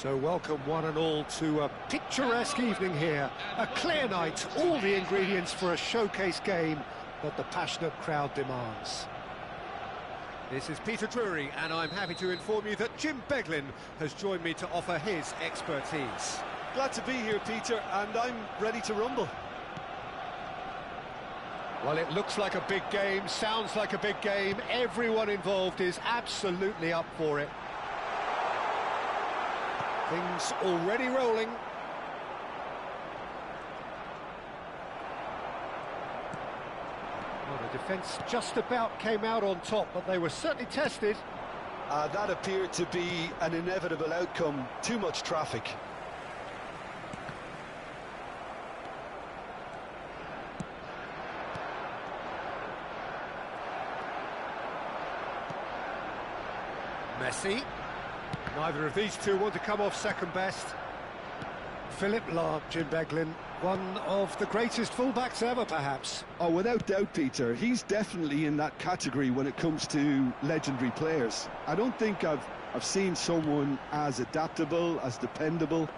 So welcome one and all to a picturesque evening here. A clear night, all the ingredients for a showcase game that the passionate crowd demands. This is Peter Drury, and I'm happy to inform you that Jim Beglin has joined me to offer his expertise. Glad to be here, Peter, and I'm ready to rumble. Well, it looks like a big game, sounds like a big game. Everyone involved is absolutely up for it. Things already rolling. Well, the defence just about came out on top, but they were certainly tested. That appeared to be an inevitable outcome. Too much traffic. Messi. Neither of these two want to come off second best. Philip Lahm, Jim Beglin, one of the greatest fullbacks ever, perhaps. Oh, without doubt, Peter. He's definitely in that category when it comes to legendary players. I don't think I've seen someone as adaptable, as dependable,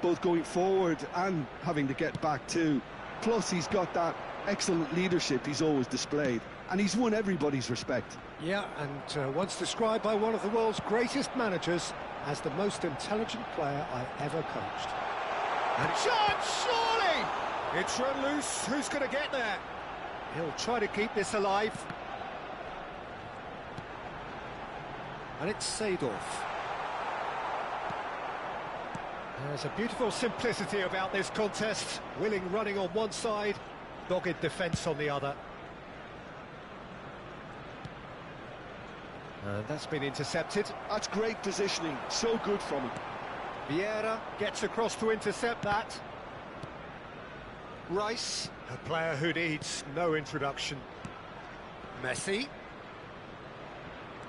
both going forward and having to get back too. Plus, he's got that excellent leadership he's always displayed, and he's won everybody's respect. Yeah, and once described by one of the world's greatest managers as the most intelligent player I ever coached. And chance, surely! It's run loose, who's going to get there? He'll try to keep this alive. And it's Seedorf. There's a beautiful simplicity about this contest. Willing running on one side, dogged defence on the other. And that's been intercepted. That's great positioning, so good from him. Vieira gets across to intercept that. Rice, a player who needs no introduction. Messi.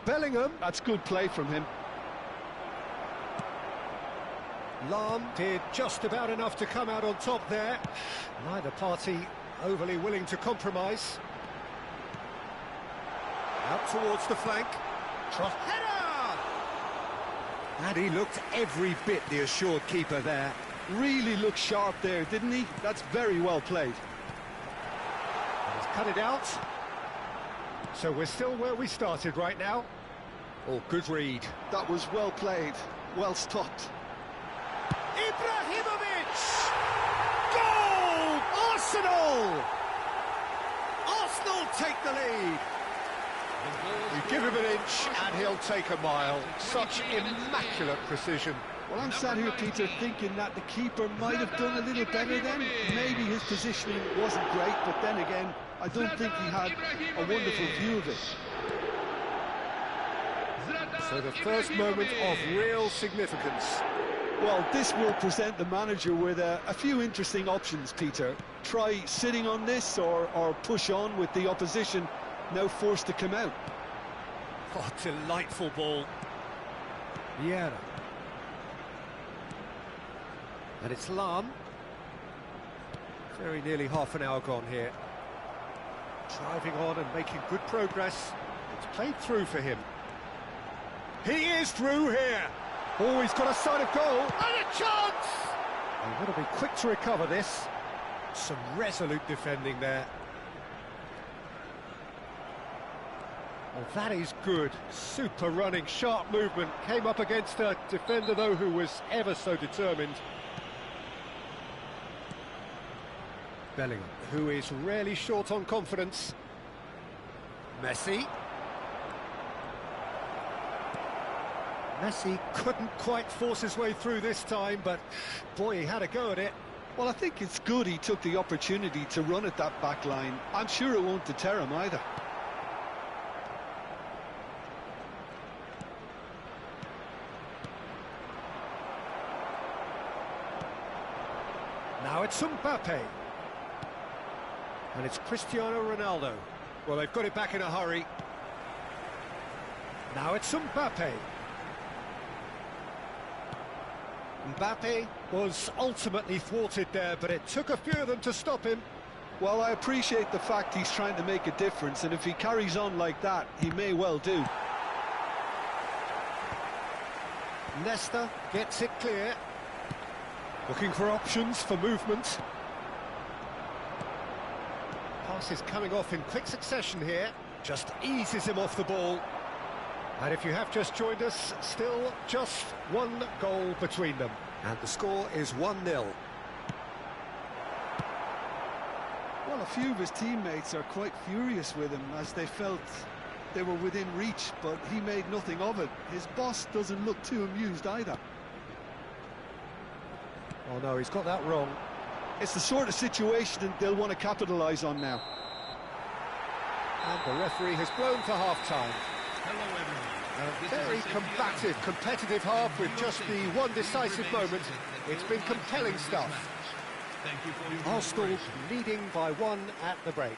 Bellingham. That's good play from him. Lahm did just about enough to come out on top there. Neither party overly willing to compromise. Out towards the flank. Header! And he looked every bit the assured keeper there. Really looked sharp there, didn't he? That's very well played. And he's cut it out. So we're still where we started right now. Oh, good read. That was well played, well stopped. Ibrahimovic! Goal! Arsenal! Arsenal take the lead. You give him an inch and he'll take a mile. Such immaculate precision. Well, I'm sat here, Peter, thinking that the keeper might have done a little better then. Maybe his positioning wasn't great, but then again, I don't think he had a wonderful view of it. So the first moment of real significance. Well, this will present the manager with a few interesting options, Peter. Try sitting on this or push on with the opposition now forced to come out. Oh, delightful ball. Vieira. And it's Lahm. Very nearly half an hour gone here. Driving on and making good progress. It's played through for him. He is through here. Oh, he's got a sight of goal. And a chance! They've got to be quick to recover this. Some resolute defending there. Well, that is good. Super running, sharp movement. Came up against a defender, though, who was ever so determined. Bellingham, who is rarely short on confidence. Messi. Messi couldn't quite force his way through this time, but boy, he had a go at it. Well, I think it's good he took the opportunity to run at that back line. I'm sure it won't deter him either. Now it's Mbappe. And it's Cristiano Ronaldo. Well, they've got it back in a hurry. Now it's Mbappe. Mbappe was ultimately thwarted there, but it took a few of them to stop him. Well, I appreciate the fact he's trying to make a difference, and if he carries on like that, he may well do. Nesta gets it clear. Looking for options for movement. Pass is coming off in quick succession here. Just eases him off the ball. And if you have just joined us, still just one goal between them. And the score is 1-0. Well, a few of his teammates are quite furious with him as they felt they were within reach, but he made nothing of it. His boss doesn't look too amused either. Oh no, he's got that wrong. It's the sort of situation they'll want to capitalise on now. And the referee has blown for half-time. A very combative, competitive half with just the one decisive moment. It's been compelling stuff. Arsenal leading by 1 at the break.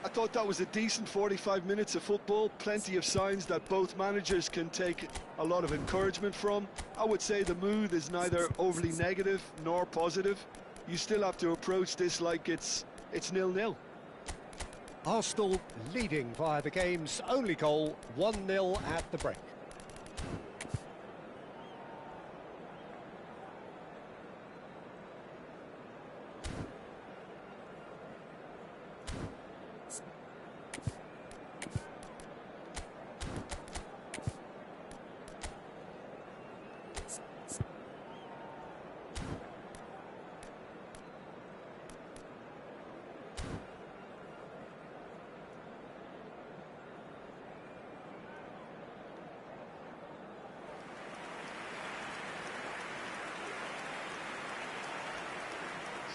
I thought that was a decent 45 minutes of football. Plenty of signs that both managers can take a lot of encouragement from. I would say the mood is neither overly negative nor positive. You still have to approach this like it's 0-0. Arsenal leading via the game's only goal, 1-0 at the break.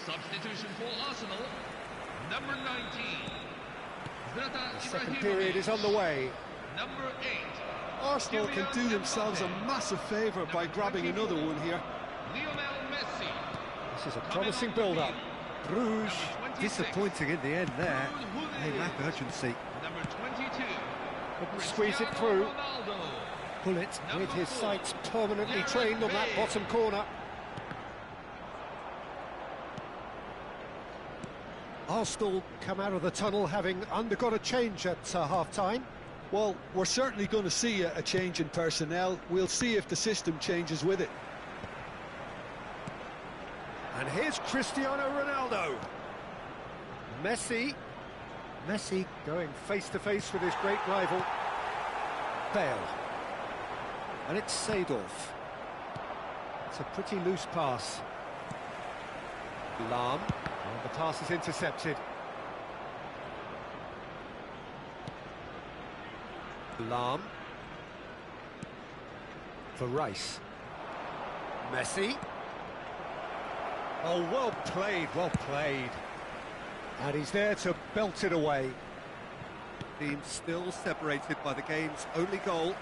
Substitution for Arsenal, number 19. The second period is underway. Number 8. Arsenal can do themselves a massive favour by grabbing another one here. Lionel Messi. This is a promising build-up. Bruges disappointing in the end there. They lack urgency. Number 22. Couldn't squeeze it through. Bullet with his sights permanently trained on that bottom corner. Arsenal come out of the tunnel having undergone a change at half-time. Well, we're certainly going to see a change in personnel. We'll see if the system changes with it. And here's Cristiano Ronaldo. Messi going face-to-face with his great rival. Bale. And it's Seedorf. It's a pretty loose pass. Lahm. And the pass is intercepted. Lahm. For Rice. Messi. Oh, well played, well played. And he's there to belt it away. Team still separated by the game's only goal.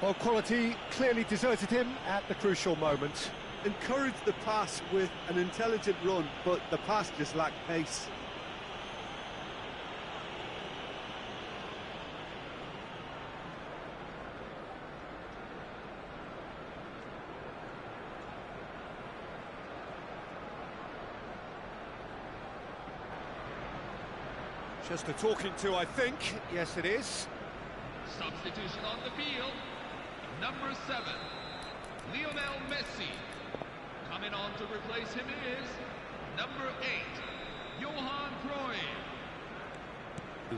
Well, quality clearly deserted him at the crucial moment. Encouraged the pass with an intelligent run, but the pass just lacked pace. Just a talking to, I think. Yes, it is. Substitution on the field. Number 7. Lionel Messi. Coming on to replace him is number 8, Johan Cruyff.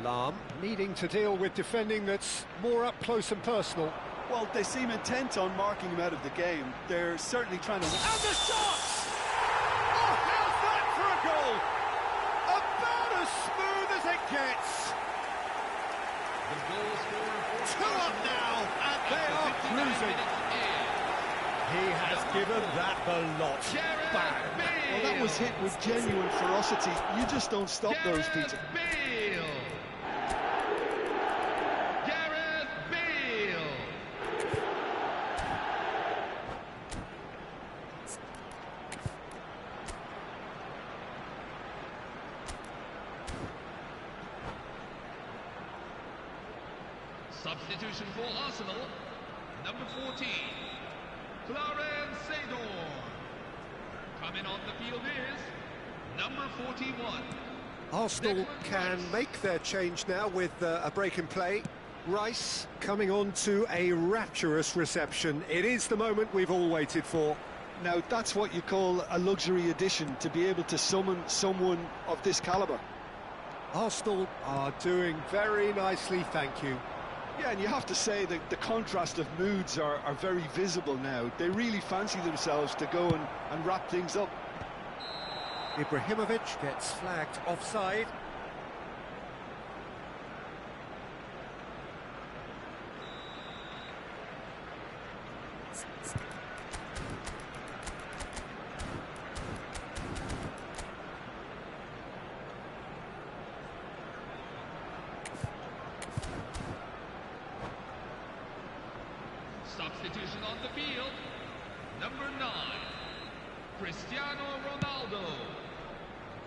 Lahm needing to deal with defending that's more up close and personal. Well, they seem intent on marking him out of the game. They're certainly trying to... And the shot! Oh, how's that for a goal? About as smooth as it gets. The goal scorer 2 up now, and they are cruising. He has given that the lot. Bang. Well, that was hit with genuine ferocity. You just don't stop those, Peter. Bale. Gareth Bale. Substitution for Arsenal, number 14. Clarence Seedorf. Coming on the field is number 41. Arsenal can make their change now with a break in play. Rice coming on to a rapturous reception. It is the moment we've all waited for. Now, that's what you call a luxury addition, to be able to summon someone of this calibre. Arsenal are doing very nicely, thank you. Yeah, and you have to say that the contrast of moods are very visible now. They really fancy themselves to go and wrap things up. Ibrahimovic gets flagged offside. Substitution on the field. Number 9, Cristiano Ronaldo.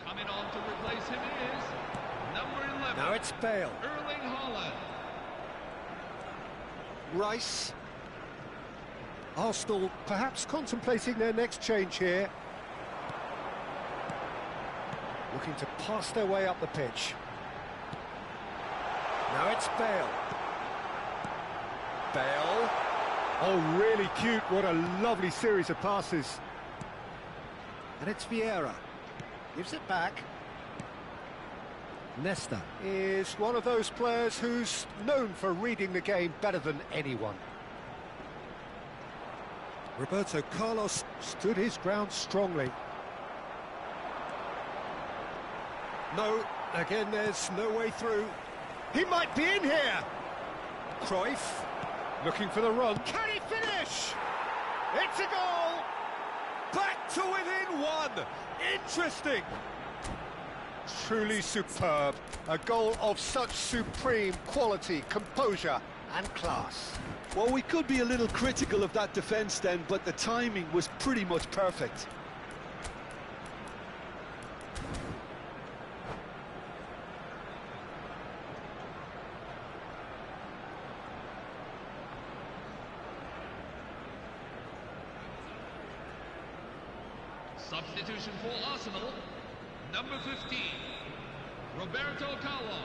Coming on to replace him is number 11. Now it's Bale. Erling Haaland. Rice. Arsenal perhaps contemplating their next change here. Looking to pass their way up the pitch. Now it's Bale. Bale. Oh, really cute. What a lovely series of passes. And it's Vieira. Gives it back. Nesta is one of those players who's known for reading the game better than anyone. Roberto Carlos stood his ground strongly. No, again, there's no way through. He might be in here. Cruyff, looking for the run. Can he finish? It's a goal! Back to within one! Interesting! Truly superb. A goal of such supreme quality, composure and class. Well, we could be a little critical of that defence then, but the timing was pretty much perfect. Substitution for Arsenal. Number 15, Roberto Carlos.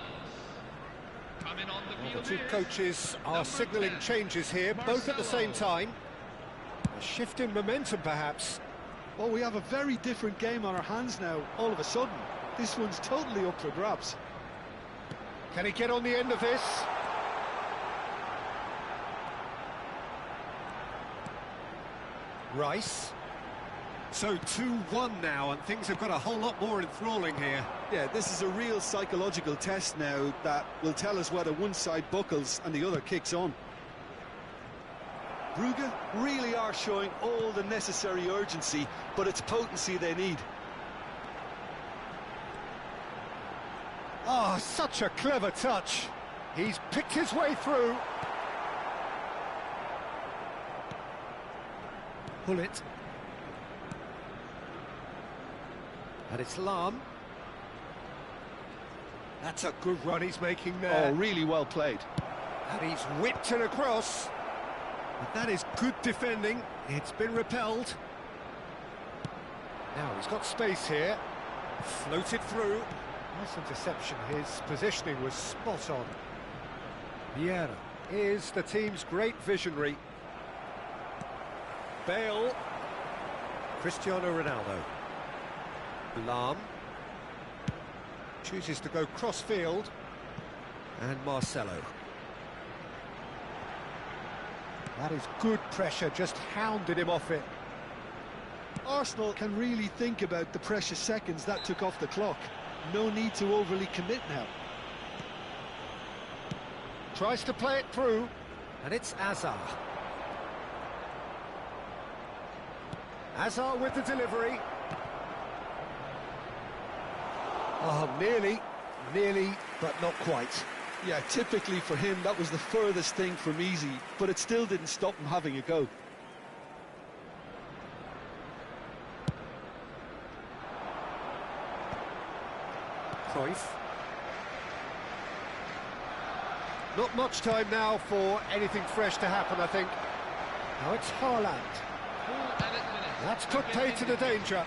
Coming on the Well, field the two is coaches are number signalling 10, changes here, both at the same Marcelo. time. A shift in momentum, perhaps. Well, we have a very different game on our hands now, all of a sudden. This one's totally up for grabs. Can he get on the end of this? Rice. So 2-1 now, and things have got a whole lot more enthralling here. Yeah, this is a real psychological test now that will tell us whether one side buckles and the other kicks on. Brugge really are showing all the necessary urgency, but it's potency they need. Ah, such a clever touch. He's picked his way through. Pull it. And it's Lam. That's a good run he's making there. Oh, really well played. And he's whipped it across. But that is good defending. It's been repelled. Now he's got space here. Floated through. Nice interception. His positioning was spot on. Vieira is the team's great visionary. Bale. Cristiano Ronaldo. Lam chooses to go cross-field, and Marcelo. That is good pressure, just hounded him off it. Arsenal can really think about the precious seconds that took off the clock. No need to overly commit now. Tries to play it through, and it's Azar. Azar with the delivery. Oh, nearly, but not quite. Yeah, typically for him, that was the furthest thing from easy, but it still didn't stop him having a go. Cruyff. Not much time now for anything fresh to happen, I think. Now it's Haaland. Full edit minutes. That's put paid to the danger.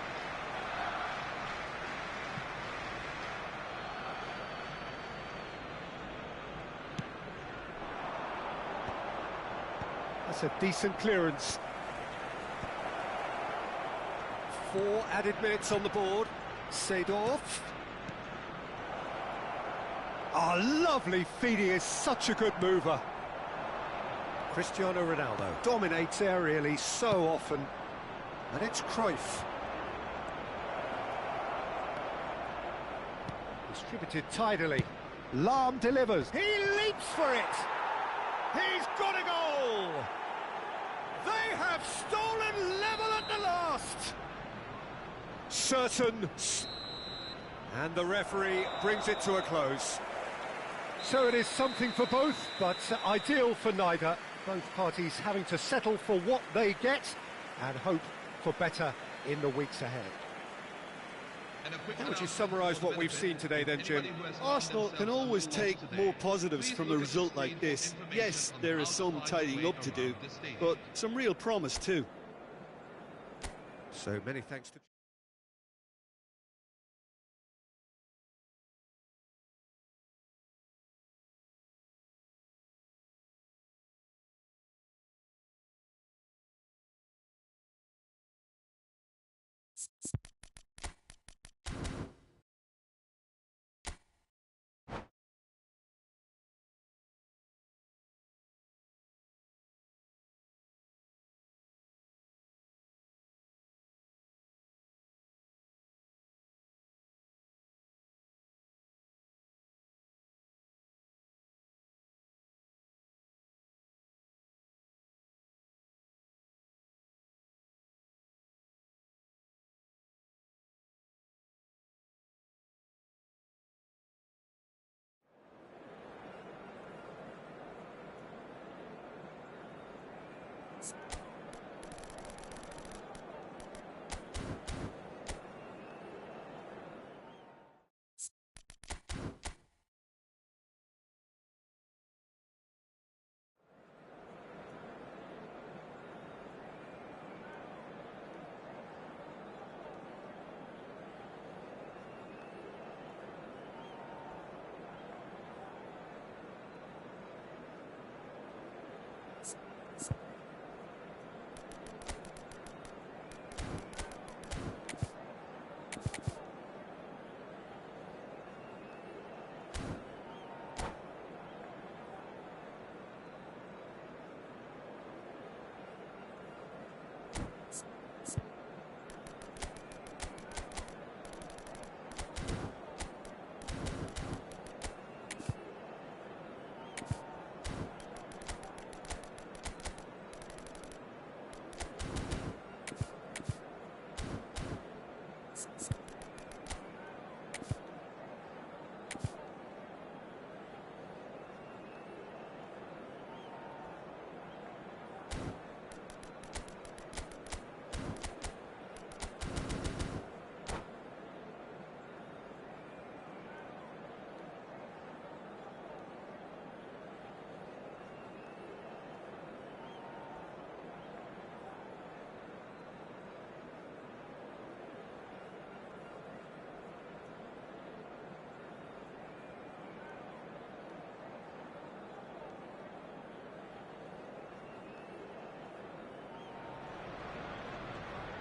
That's a decent clearance. 4 added minutes on the board. Seedorf. Oh, lovely feed. He is such a good mover. Cristiano Ronaldo dominates aerially so often. And it's Cruyff. Distributed tidily. Lahm delivers. He leaps for it. He's got a goal. They have stolen level at the last. Certain. And the referee brings it to a close. So it is something for both, but ideal for neither. Both parties having to settle for what they get and hope for better in the weeks ahead. How would you summarise what we've seen today then, Jim? Arsenal can always take more positives from a result like this. Yes, there is some tidying up to do, but some real promise too. So many thanks to...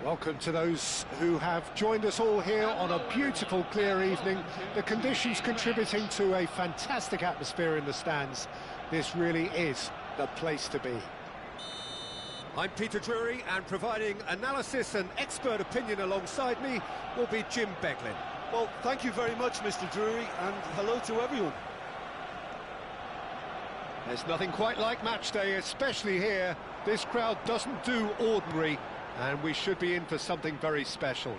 Welcome to those who have joined us all here on a beautiful, clear evening. The conditions contributing to a fantastic atmosphere in the stands. This really is the place to be. I'm Peter Drury, and providing analysis and expert opinion alongside me will be Jim Beglin. Well, thank you very much, Mr. Drury, and hello to everyone. There's nothing quite like match day, especially here. This crowd doesn't do ordinary, and we should be in for something very special.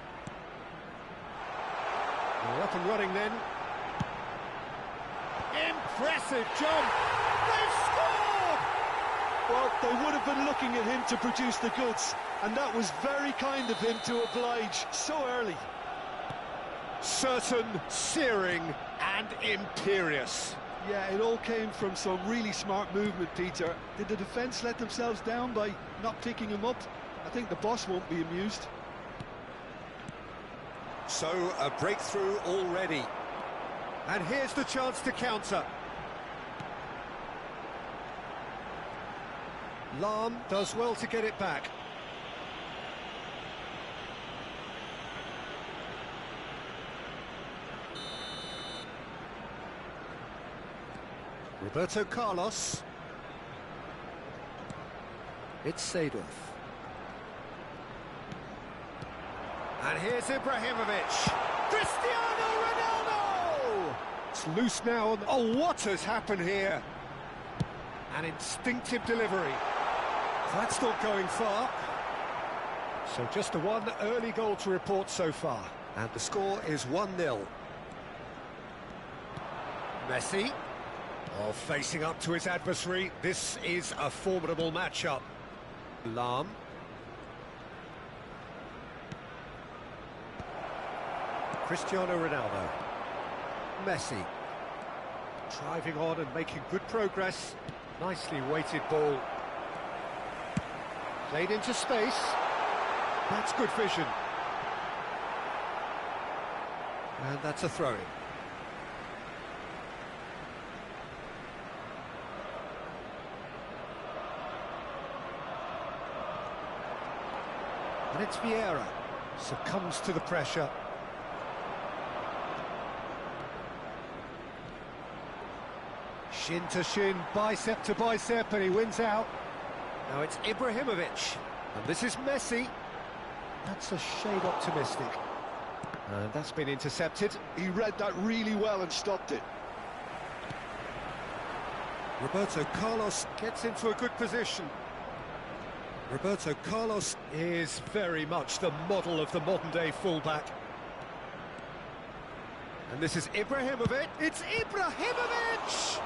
We're up and running then. Impressive jump! They've scored! Well, they would have been looking at him to produce the goods, and that was very kind of him to oblige so early. Certain, searing and imperious. Yeah, it all came from some really smart movement, Peter. Did the defence let themselves down by not picking him up? I think the boss won't be amused. So, a breakthrough already. And here's the chance to counter. Lahm does well to get it back. Roberto Carlos. It's Seedorf. And here's Ibrahimovic. Cristiano Ronaldo! It's loose now. Oh, what has happened here? An instinctive delivery. That's not going far. So just a one early goal to report so far. And the score is 1-0. Messi. Oh, facing up to his adversary. This is a formidable matchup. Lahm. Cristiano Ronaldo. Messi. Driving on and making good progress. Nicely weighted ball. Played into space. That's good vision. And that's a throw-in. And it's Vieira. Succumbs to the pressure. Shin to shin, bicep to bicep, and he wins out. Now it's Ibrahimovic, and this is Messi. That's a shade optimistic. And that's been intercepted. He read that really well and stopped it. Roberto Carlos gets into a good position. Roberto Carlos is very much the model of the modern-day fullback. And this is Ibrahimovic. It's Ibrahimovic!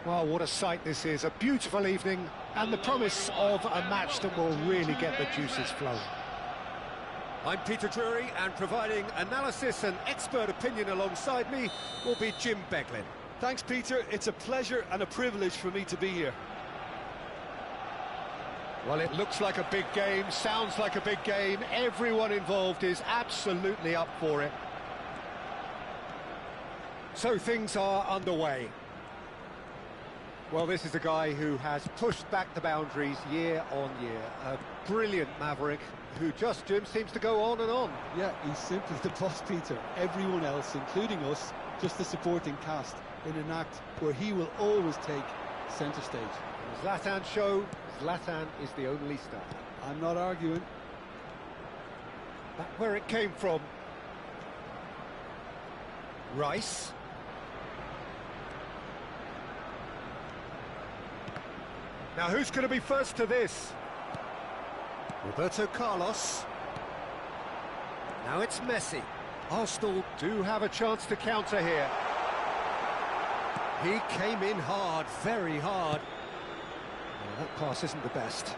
Well, what a sight this is. A beautiful evening and the promise of a match that will really get the juices flowing. I'm Peter Drury, and providing analysis and expert opinion alongside me will be Jim Beglin. Thanks, Peter. It's a pleasure and a privilege for me to be here. Well, it looks like a big game, sounds like a big game. Everyone involved is absolutely up for it. So things are underway. Well, this is a guy who has pushed back the boundaries year on year. A brilliant maverick who just, Jim, seems to go on and on. Yeah, he's simply the boss, Peter. Everyone else, including us, just the supporting cast in an act where he will always take centre stage. The Zlatan show, Zlatan is the only star. I'm not arguing. Back where it came from. Rice. Now who's going to be first to this? Roberto Carlos. Now it's Messi. Arsenal do have a chance to counter here. He came in hard, very hard. Well, that pass isn't the best.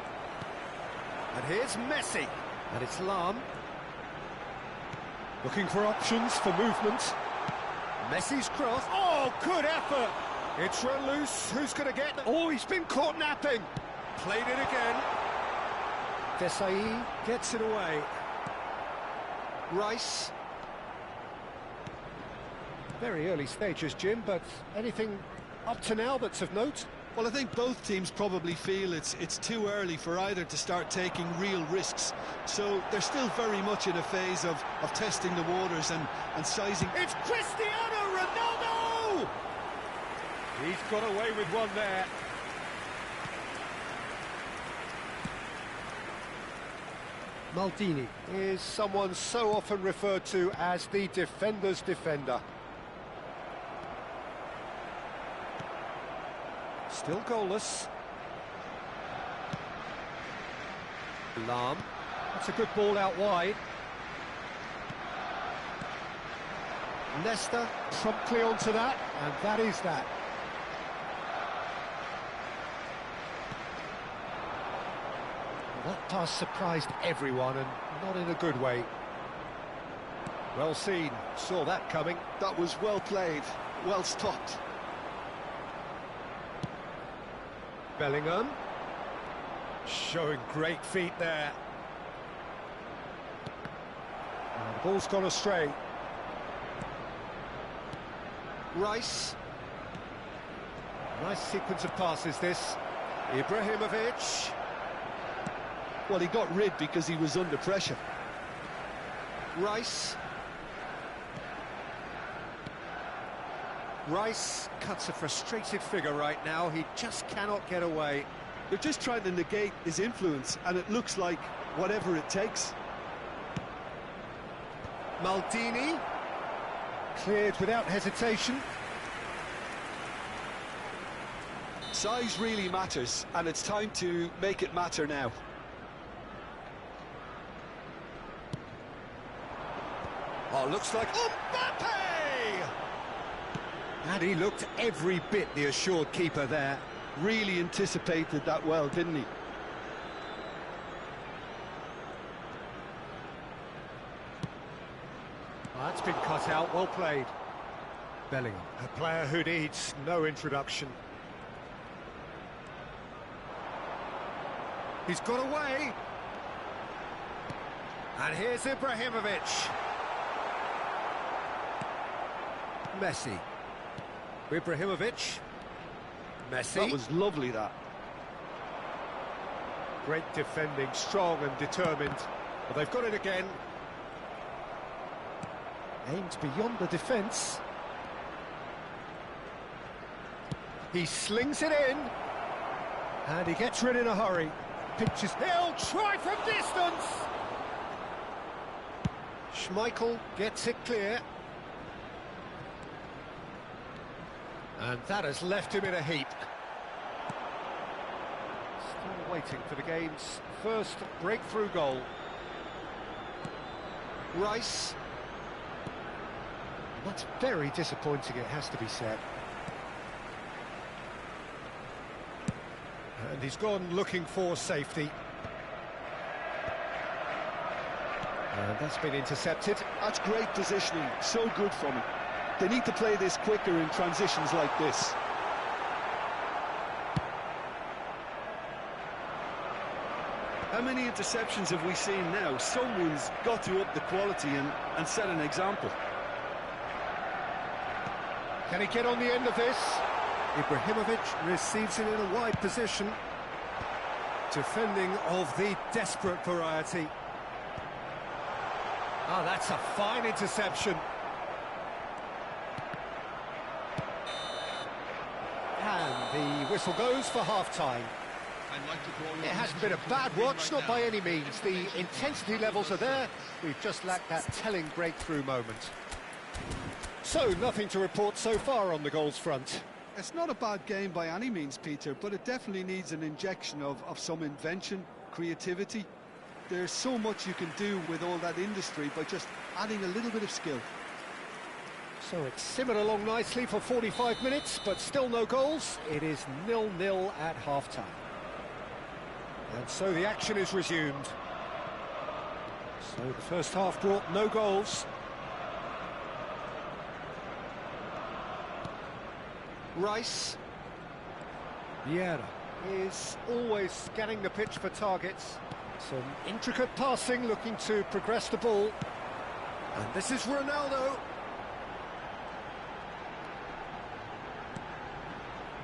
And here's Messi. And it's Lam. Looking for options for movement. Messi's cross. Oh, good effort! It's run loose. Who's going to get... Oh, he's been caught napping. Played it again. Desai gets it away. Rice. Very early stages, Jim, but anything up to now that's of note? Well, I think both teams probably feel it's too early for either to start taking real risks. So they're still very much in a phase of testing the waters and sizing. It's Cristiano Ronaldo! He's got away with one there. Maldini is someone so often referred to as the defender's defender. Still goalless. Lam. That's a good ball out wide. Nesta promptly onto that, and that is that. That pass surprised everyone, and not in a good way. Well seen, saw that coming. That was well played, well stopped. Bellingham. Showing great feet there. And the ball's gone astray. Rice. Nice sequence of passes, this. Ibrahimovic. Well, he got rid because he was under pressure. Rice. Rice cuts a frustrated figure right now. He just cannot get away. They're just trying to negate his influence, and it looks like whatever it takes. Maldini. Cleared without hesitation. Size really matters, and it's time to make it matter now. Oh, looks like Mbappe! And he looked every bit the assured keeper there. Really anticipated that well, didn't he? Well, that's been cut out, well played. Bellingham, a player who needs no introduction. He's got away. And here's Ibrahimovic. Messi. Ibrahimovic. Messi. That was lovely, that. Great defending, strong and determined. Well, they've got it again. Aimed beyond the defence. He slings it in. And he gets rid in a hurry. Pitches. He'll try from distance. Schmeichel gets it clear. And that has left him in a heap. Still waiting for the game's first breakthrough goal. Rice. That's very disappointing, it has to be said. And he's gone looking for safety. And that's been intercepted. That's great positioning, so good from him. They need to play this quicker in transitions like this. How many interceptions have we seen now? Someone's got to up the quality and set an example. Can he get on the end of this? Ibrahimovic receives it in a wide position. Defending of the desperate variety. Oh, that's a fine interception. And the whistle goes for half-time. It hasn't been a bad watch, not by any means. The intensity levels are there. We've just lacked that telling breakthrough moment. So, nothing to report so far on the goals front. It's not a bad game by any means, Peter, but it definitely needs an injection of some invention, creativity. There's so much you can do with all that industry by just adding a little bit of skill. So it's simmered along nicely for 45 minutes, but still no goals. It is 0-0 at half-time. And so the action is resumed. So the first half brought no goals. Rice. Vieira is always scanning the pitch for targets. Some intricate passing, looking to progress the ball. And this is Ronaldo.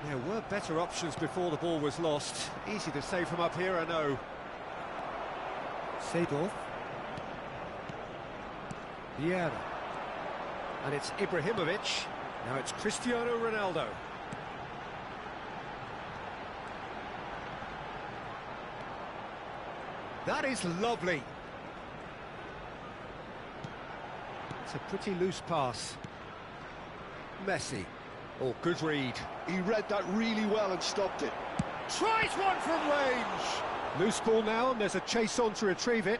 There were better options before the ball was lost. Easy to say from up here, I know. Seedorf. Vieira. And it's Ibrahimovic. Now it's Cristiano Ronaldo. That is lovely. It's a pretty loose pass. Messi. Oh, good read. He read that really well and stopped it. Tries one from range. Loose ball now, and there's a chase on to retrieve it.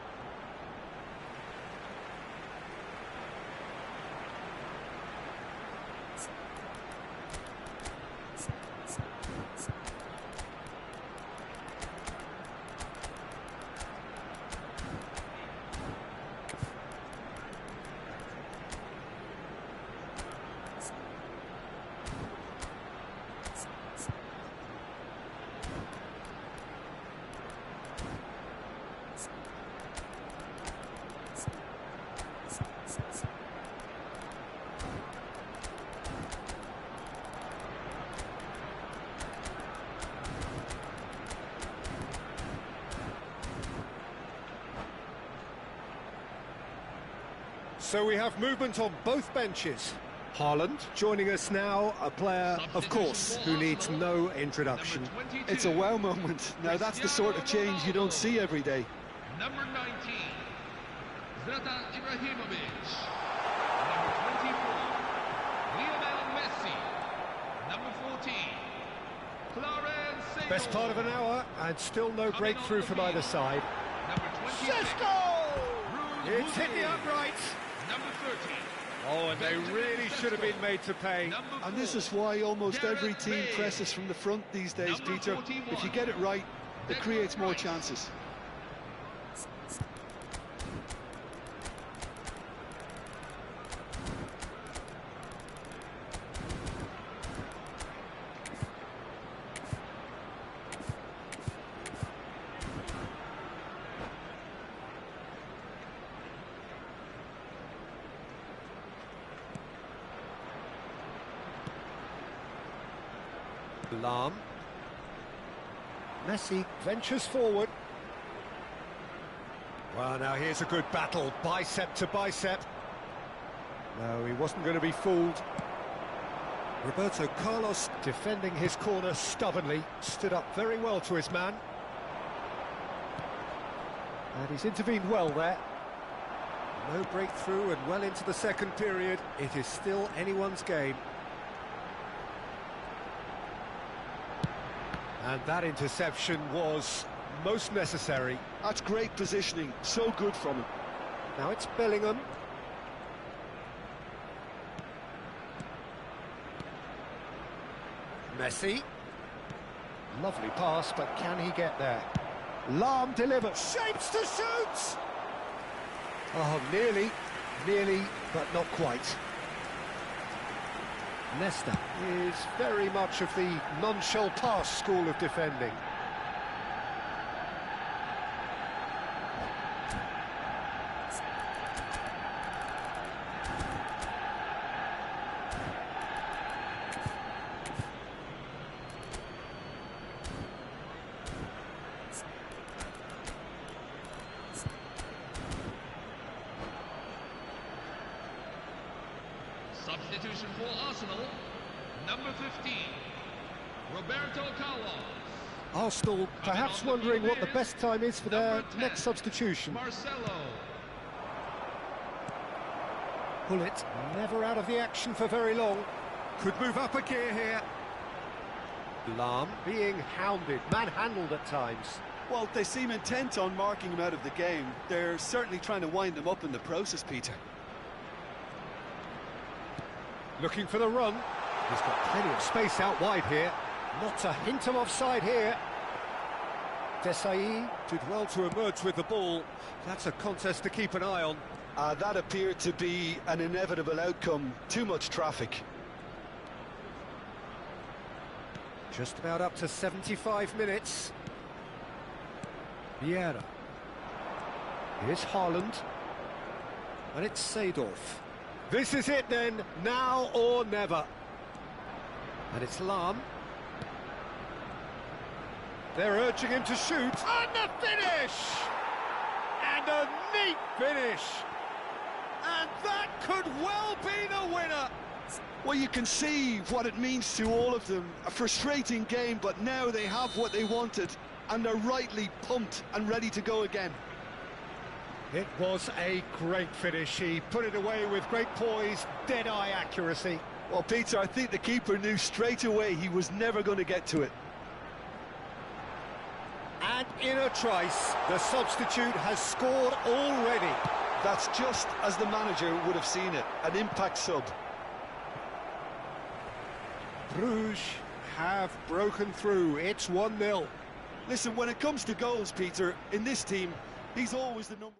So we have movement on both benches. Haaland joining us now, a player, of course, who needs no introduction. It's a wow moment. Now that's the sort of change you don't see every day. Number 19, Zlatan Ibrahimovic. Number 24, Lionel Messi. Number 14, Clarence Seedorf. Best part of an hour, and still no breakthrough from either side. Number 26, It's hit the upright. Number 30. Oh, and they really should have been made to pay. And this is why almost every team presses from the front these days, Peter. If you get it right, it creates more chances. Lahm. Messi ventures forward. Well, now here's a good battle, bicep to bicep. No, he wasn't going to be fooled. Roberto Carlos defending his corner stubbornly, stood up very well to his man. And he's intervened well there. No breakthrough and well into the second period. It is still anyone's game. And that interception was most necessary. That's great positioning, so good from him. Now it's Bellingham. Messi. Lovely pass, but can he get there? Lahm delivers. Shapes to shoot! Oh, nearly, but not quite. Nesta is very much of the non-shell pass school of defending. Substitution for Arsenal, number 15, Roberto Carlos. Arsenal perhaps wondering what the best time is for their 10, next substitution. Marcelo. Pullet never out of the action for very long. Could move up a gear here. Lahm being hounded, manhandled at times. Well, they seem intent on marking him out of the game. They're certainly trying to wind him up in the process, Peter. Looking for the run. He's got plenty of space out wide here. Not a hint of offside here. Desai did well to emerge with the ball. That's a contest to keep an eye on. That appeared to be an inevitable outcome. Too much traffic. Just about up to 75 minutes. Vieira. Here's Haaland. And it's Seedorf. This is it then, now or never. And it's Lahm. They're urging him to shoot. And the finish! And a neat finish. And that could well be the winner. Well, you can see what it means to all of them. A frustrating game, but now they have what they wanted. And they're rightly pumped and ready to go again. It was a great finish. He put it away with great poise, dead-eye accuracy. Well, Peter, I think the keeper knew straight away he was never going to get to it. And in a trice, the substitute has scored already. That's just as the manager would have seen it, an impact sub. Bruges have broken through. It's 1-0. Listen, when it comes to goals, Peter, in this team, he's always the number...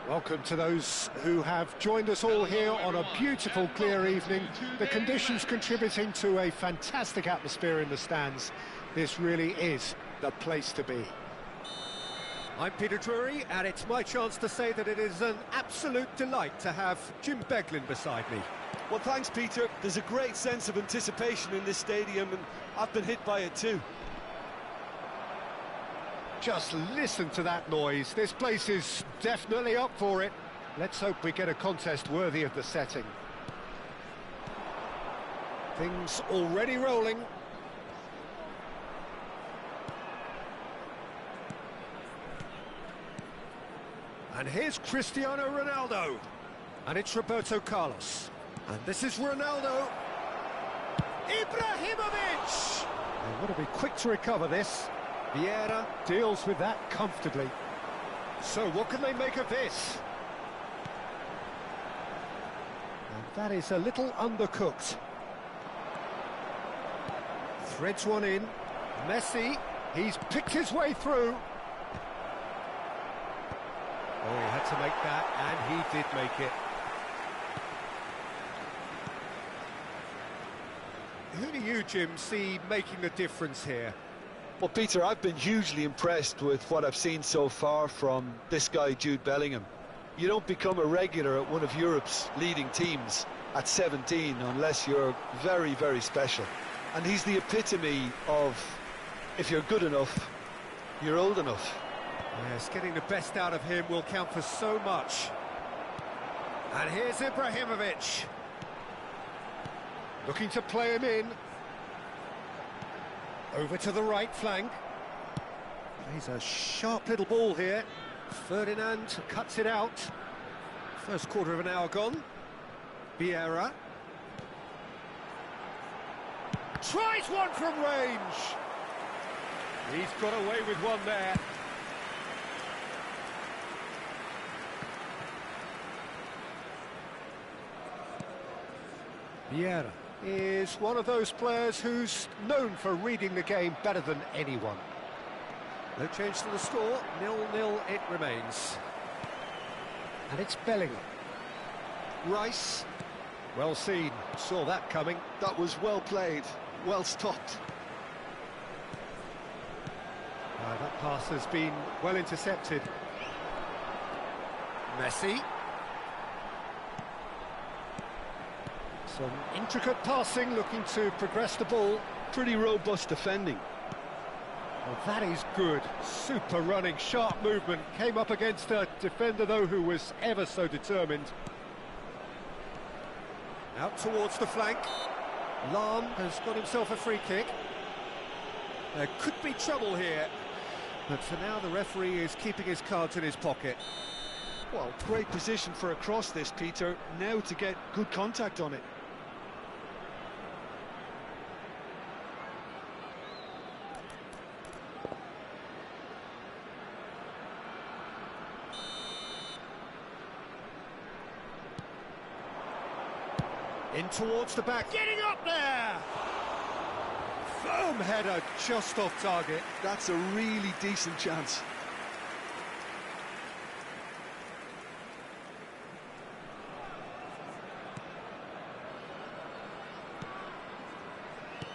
Welcome to those who have joined us all here on a beautiful, clear evening. The conditions contributing to a fantastic atmosphere in the stands. This really is the place to be. I'm Peter Drury, and it's my chance to say that it is an absolute delight to have Jim Beglin beside me. Well, thanks, Peter. There's a great sense of anticipation in this stadium, and I've been hit by it too. Just listen to that noise. This place is definitely up for it. Let's hope we get a contest worthy of the setting. Things already rolling. And here's Cristiano Ronaldo. And it's Roberto Carlos. And this is Ronaldo. Ibrahimovic! They want to be quick to recover this. Vieira deals with that comfortably. So what can they make of this? And that is a little undercooked. Threads one in. Messi, he's picked his way through. Oh, he had to make that, and he did make it. Who do you, Jim, see making the difference here? Well, Peter, I've been hugely impressed with what I've seen so far from this guy, Jude Bellingham. You don't become a regular at one of Europe's leading teams at 17 unless you're very, very special. And he's the epitome of, if you're good enough, you're old enough. Yes, getting the best out of him will count for so much. And here's Ibrahimovic. Looking to play him in. Over to the right flank. Plays a sharp little ball here. Ferdinand cuts it out. First quarter of an hour gone. Vieira. Tries one from range. He's got away with one there. Vieira is one of those players who's known for reading the game better than anyone. No change to the score, 0-0 it remains. And it's Bellingham. Rice, well seen, saw that coming. That was well played, well stopped. That pass has been well intercepted. Messi. Some intricate passing, looking to progress the ball. Pretty robust defending. Well, that is good. Super running, sharp movement. Came up against a defender, though, who was ever so determined. Out towards the flank. Lahm has got himself a free kick. There could be trouble here. But for now, the referee is keeping his cards in his pocket. Well, great position for a cross this, Peter. Now to get good contact on it. In towards the back, getting up there! Firm header, just off target. That's a really decent chance.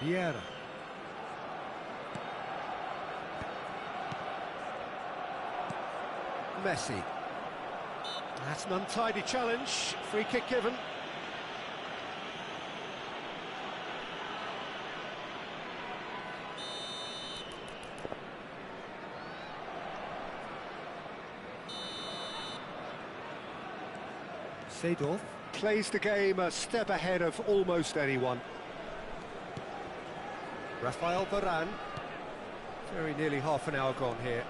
Vieira. Messi. That's an untidy challenge. Free kick given. Seedorf plays the game a step ahead of almost anyone. Rafael Varane. Very nearly half an hour gone here.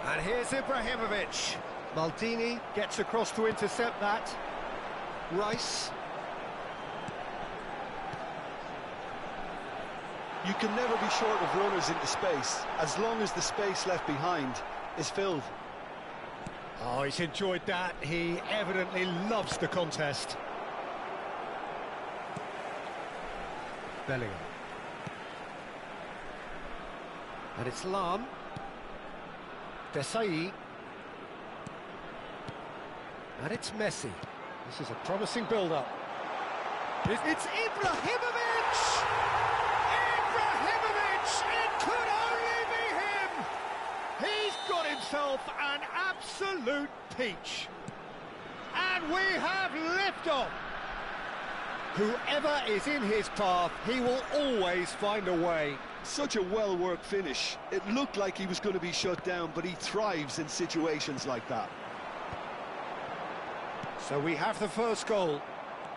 And here's Ibrahimovic. Maldini gets across to intercept that. Rice. You can never be short of runners into space, as long as the space left behind is filled. Oh, he's enjoyed that. He evidently loves the contest. Bellingham. And it's Lahm. Desai. And it's Messi. This is a promising build-up. It's Ibrahimovic! Ibrahimovic! It could only be him! He's got himself an absolute peach. And we have liftoff. Whoever is in his path, he will always find a way. Such a well-worked finish. It looked like he was going to be shut down, but he thrives in situations like that. So we have the first goal.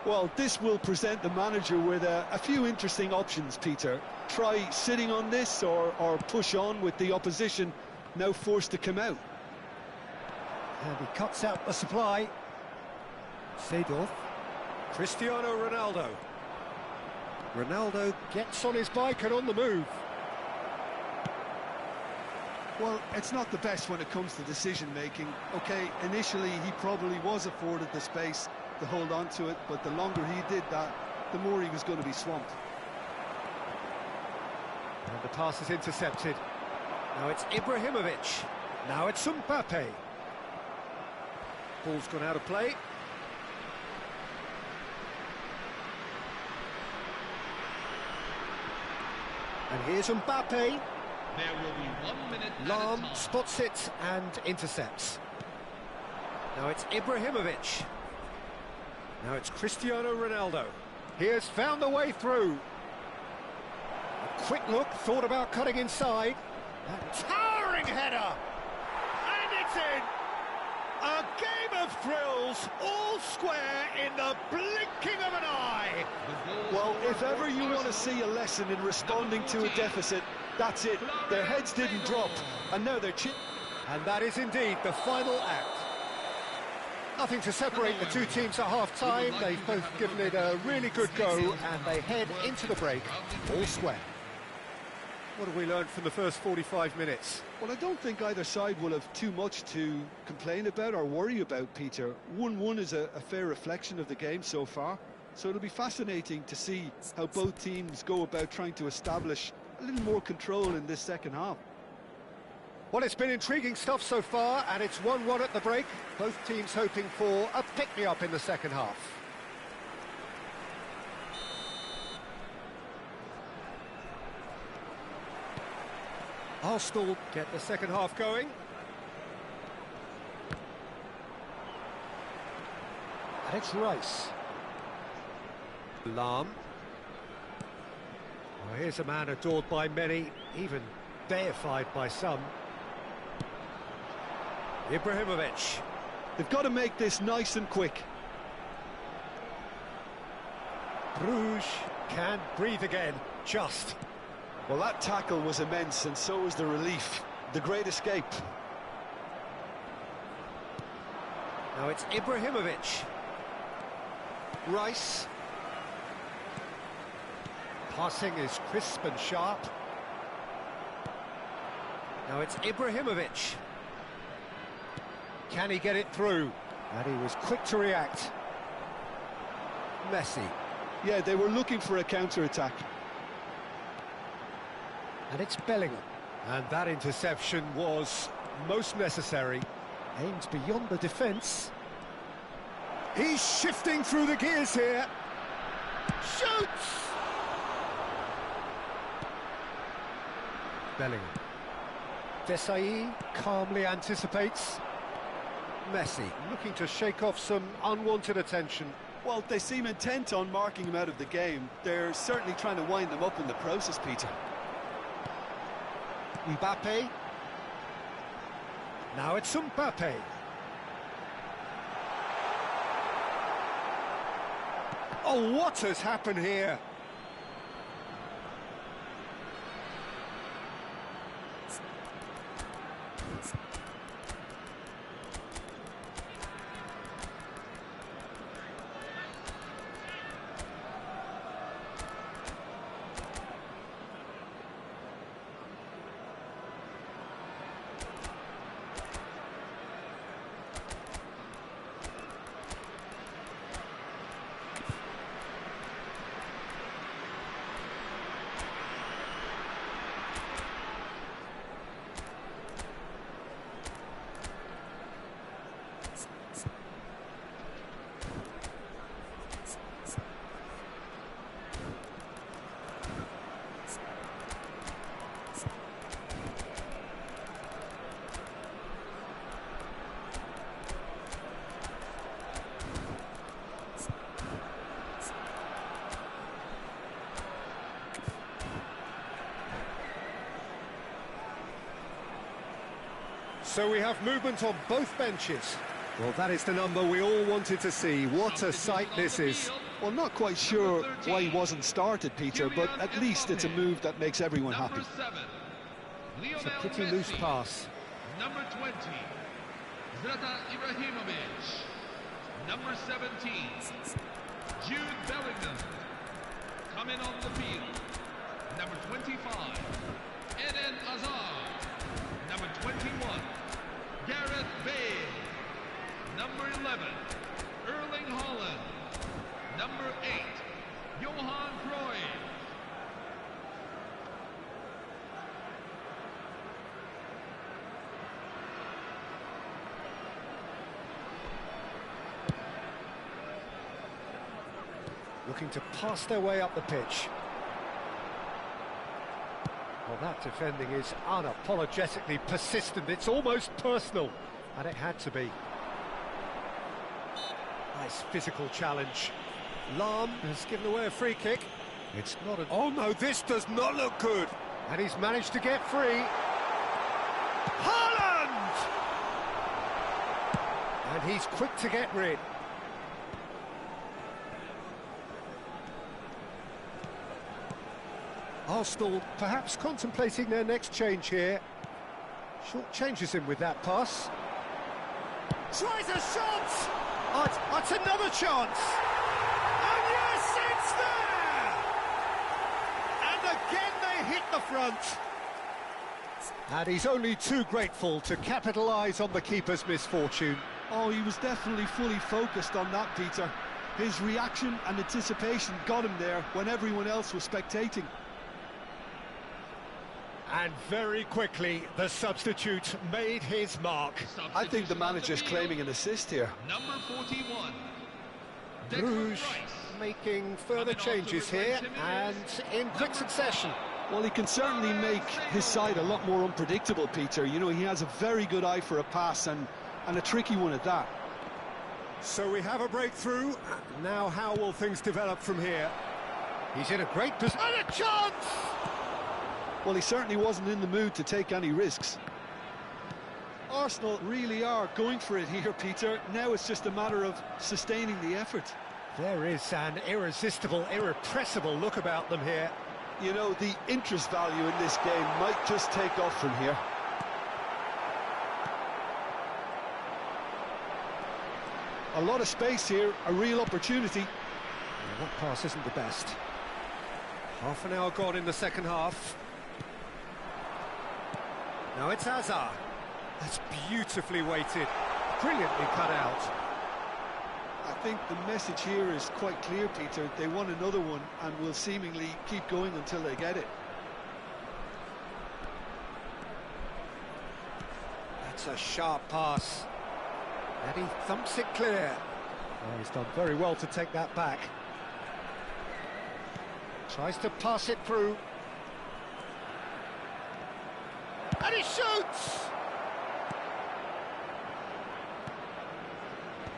Well, this will present the manager with a few interesting options, Peter. Try sitting on this or push on with the opposition now forced to come out. And he cuts out the supply. Seedorf. Cristiano Ronaldo. Ronaldo gets on his bike and on the move. Well, it's not the best when it comes to decision-making. OK, initially he probably was afforded the space to hold on to it, but the longer he did that, the more he was going to be swamped. And the pass is intercepted. Now it's Ibrahimovic. Now it's Mbappe. Ball's gone out of play. And here's Mbappe. There will be 1 minute at a Lahm time. spots it and intercepts. Now it's Ibrahimovic. Now it's Cristiano Ronaldo. He has found a way through. A quick look, thought about cutting inside. A towering header! And it's in! A game of thrills, all square in the blinking of an eye. Well, if ever you want to see a lesson in responding to a deficit, that's it. Their heads didn't drop, and now they're And that is indeed the final act. Nothing to separate the two teams at half-time. They've both given it a really good go, and they head into the break all square. What have we learned from the first 45 minutes? Well, I don't think either side will have too much to complain about or worry about, Peter. 1-1 is a fair reflection of the game so far, so it'll be fascinating to see how both teams go about trying to establish a little more control in this second half. Well, it's been intriguing stuff so far, and it's 1-1 at the break. Both teams hoping for a pick-me-up in the second half. Arsenal get the second half going. And it's Rice. Lahm. Well, here's a man adored by many, even deified by some. Ibrahimovic. They've got to make this nice and quick. Bruges can't breathe again, just. Well, that tackle was immense, and so was the relief. The great escape. Now it's Ibrahimovic. Rice. Passing is crisp and sharp. Now it's Ibrahimovic. Can he get it through? And he was quick to react. Messi. Yeah, they were looking for a counter-attack. And it's Bellingham. And that interception was most necessary. Aims beyond the defence. He's shifting through the gears here. Shoots! Bellingham. Desai calmly anticipates. Messi looking to shake off some unwanted attention. Well, they seem intent on marking him out of the game. They're certainly trying to wind them up in the process, Peter. Mbappe. Now it's Mbappe. Oh, what has happened here? So we have movement on both benches. Well, that is the number we all wanted to see. What a sight this is. Well, not quite sure why he wasn't started, Peter, but at least it's a move that makes everyone happy. It's a pretty loose pass. Number 20, Zlatan Ibrahimovic. Number 17, Jude Bellingham. Coming on the field, number 25, Eden Hazard. Number 21, Gareth Bale. Number 11, Erling Haaland. Number 8, Johan Cruyff. Looking to pass their way up the pitch. Well, that defending is unapologetically persistent. It's almost personal, and it had to be. Nice physical challenge. Lahm has given away a free kick. It's not a... Oh no, this does not look good. And he's managed to get free. Haaland! And he's quick to get rid. Arsenal perhaps contemplating their next change here. Short changes him with that pass. Tries a shot! Oh, it's another chance! And yes, it's there! And again they hit the front. And he's only too grateful to capitalise on the keeper's misfortune. Oh, he was definitely fully focused on that, Peter. His reaction and anticipation got him there when everyone else was spectating. And very quickly, the substitute made his mark. I think the manager's claiming an assist here. Number 41, Bruges making further changes here, and in quick succession. Well, he can certainly make his side a lot more unpredictable, Peter. You know, he has a very good eye for a pass, and a tricky one at that. So we have a breakthrough. Now how will things develop from here? He's in a great position. And a chance! Well, he certainly wasn't in the mood to take any risks. Arsenal really are going for it here, Peter. Now it's just a matter of sustaining the effort. There is an irresistible, irrepressible look about them here. You know, the interest value in this game might just take off from here. A lot of space here, a real opportunity. Well, that pass isn't the best. Half an hour gone in the second half. Now it's Hazard. That's beautifully weighted, brilliantly cut out. I think the message here is quite clear, Peter. They want another one and will seemingly keep going until they get it. That's a sharp pass. And he thumps it clear. Oh, he's done very well to take that back. Tries to pass it through. And he shoots!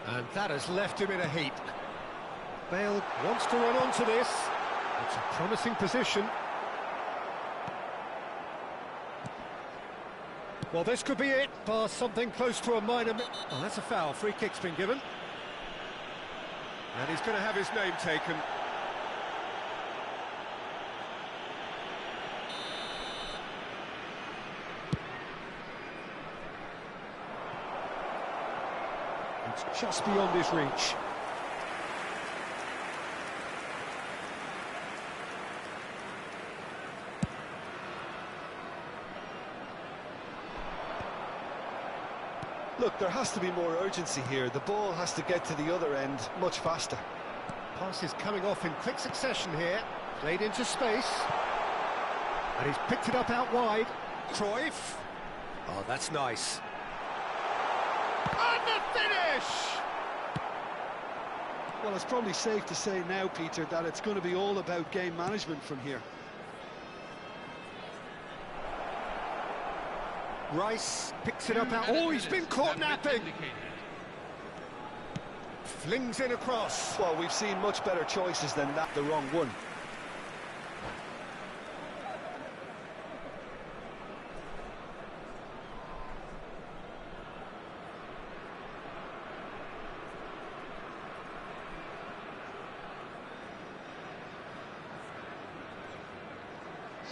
And that has left him in a heap. Bale wants to run onto this. It's a promising position. Well, this could be it, bar something close to a minor... Oh, that's a foul. Free kick's been given. And he's going to have his name taken. It's just beyond his reach. Look, there has to be more urgency here. The ball has to get to the other end much faster. Pass is coming off in quick succession here. Played into space. And he's picked it up out wide. Cruyff. Oh, that's nice. And the finish! Well, it's probably safe to say now, Peter, that it's going to be all about game management from here. Rice picks it up out... Oh, he's been caught napping! Flings in across. Well, we've seen much better choices than that, the wrong one.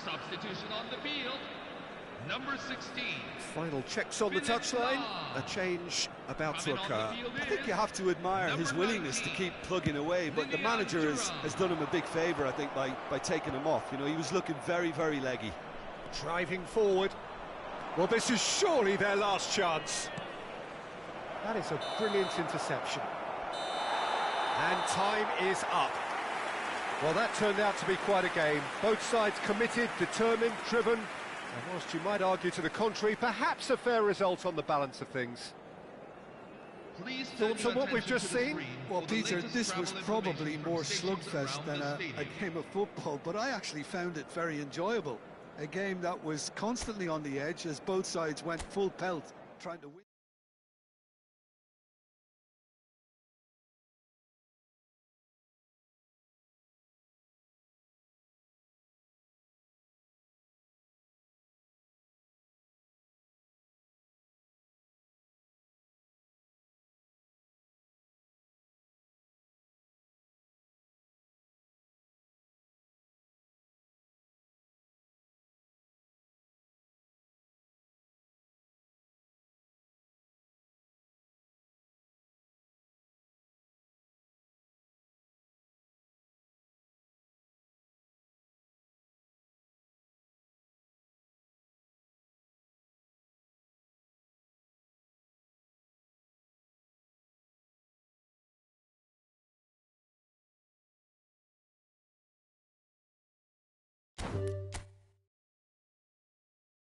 Substitution on the field. Number 16. Final checks on the touchline. A change about to occur. I think you have to admire his willingness to keep plugging away, but the manager has done him a big favour, I think, by taking him off. You know, he was looking very, very leggy. Driving forward. Well, this is surely their last chance. That is a brilliant interception. And time is up. Well, that turned out to be quite a game. Both sides committed, determined, driven. And whilst you might argue to the contrary, perhaps a fair result on the balance of things. Please Thoughts on what we've just seen? Well, Peter, this was probably more slugfest than a game of football, but I actually found it very enjoyable. A game that was constantly on the edge as both sides went full pelt trying to win.